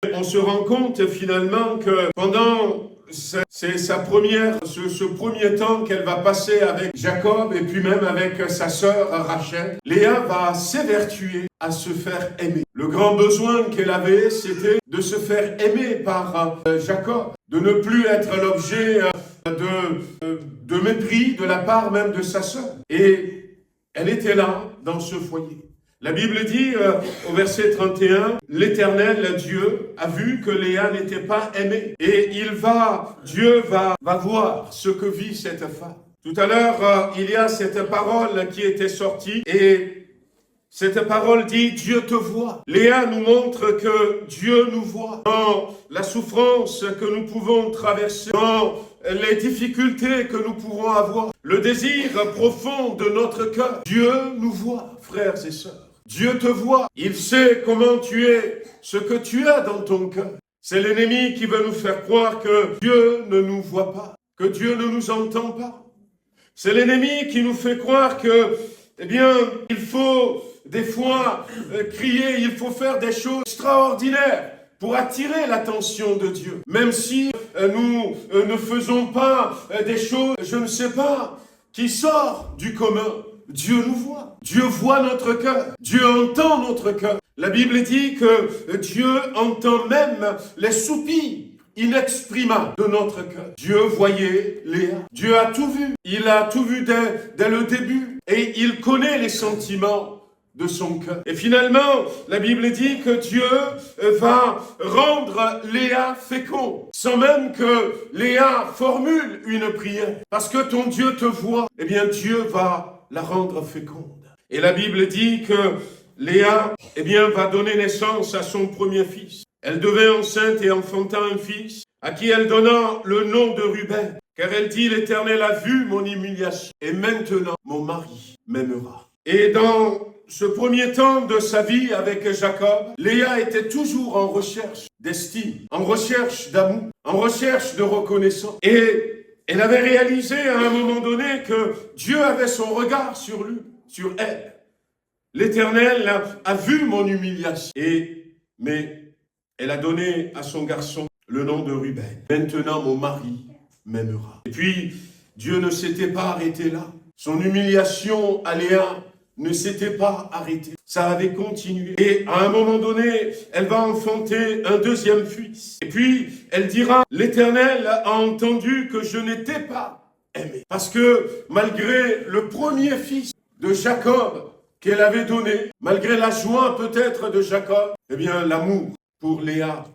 On se rend compte finalement que pendant ce premier temps qu'elle va passer avec Jacob et puis même avec sa sœur Rachel, Léa va s'évertuer à se faire aimer. Le grand besoin qu'elle avait, c'était de se faire aimer par Jacob, de ne plus être l'objet de mépris de la part même de sa sœur. Et elle était là, dans ce foyer. La Bible dit au verset 31, l'Éternel Dieu a vu que Léa n'était pas aimée. Et Dieu va voir ce que vit cette femme. Tout à l'heure, il y a cette parole qui était sortie et cette parole dit Dieu te voit. Léa nous montre que Dieu nous voit. Dans la souffrance que nous pouvons traverser, dans les difficultés que nous pouvons avoir, le désir profond de notre cœur, Dieu nous voit, frères et sœurs. Dieu te voit, il sait comment tu es, ce que tu as dans ton cœur. C'est l'ennemi qui veut nous faire croire que Dieu ne nous voit pas, que Dieu ne nous entend pas. C'est l'ennemi qui nous fait croire que, il faut des fois crier, il faut faire des choses extraordinaires pour attirer l'attention de Dieu. Même si nous ne faisons pas des choses, je ne sais pas, qui sortent du commun. Dieu nous voit. Dieu voit notre cœur. Dieu entend notre cœur. La Bible dit que Dieu entend même les soupirs inexprimables de notre cœur. Dieu voyait Léa. Dieu a tout vu. Il a tout vu dès le début. Et il connaît les sentiments de son cœur. Et finalement, la Bible dit que Dieu va rendre Léa féconde, sans même que Léa formule une prière. Parce que ton Dieu te voit, Dieu va la rendre féconde. Et la Bible dit que Léa, va donner naissance à son premier fils. Elle devint enceinte et enfanta un fils, à qui elle donna le nom de Ruben. Car elle dit, l'Éternel a vu mon humiliation, et maintenant mon mari m'aimera. Et dans ce premier temps de sa vie avec Jacob, Léa était toujours en recherche d'estime, en recherche d'amour, en recherche de reconnaissance. Et elle avait réalisé à un moment donné que Dieu avait son regard sur lui, sur elle. L'Éternel a vu mon humiliation. Mais elle a donné à son garçon le nom de Ruben. Maintenant, mon mari m'aimera. Et puis, Dieu ne s'était pas arrêté là. Son humiliation à Léa ne s'était pas arrêtée. Ça avait continué. Et à un moment donné, elle va enfanter un deuxième fils. Et puis, elle dira, l'Éternel a entendu que je n'étais pas aimée. Parce que malgré le premier fils de Jacob qu'elle avait donné, malgré la joie peut-être de Jacob, l'amour pour Léa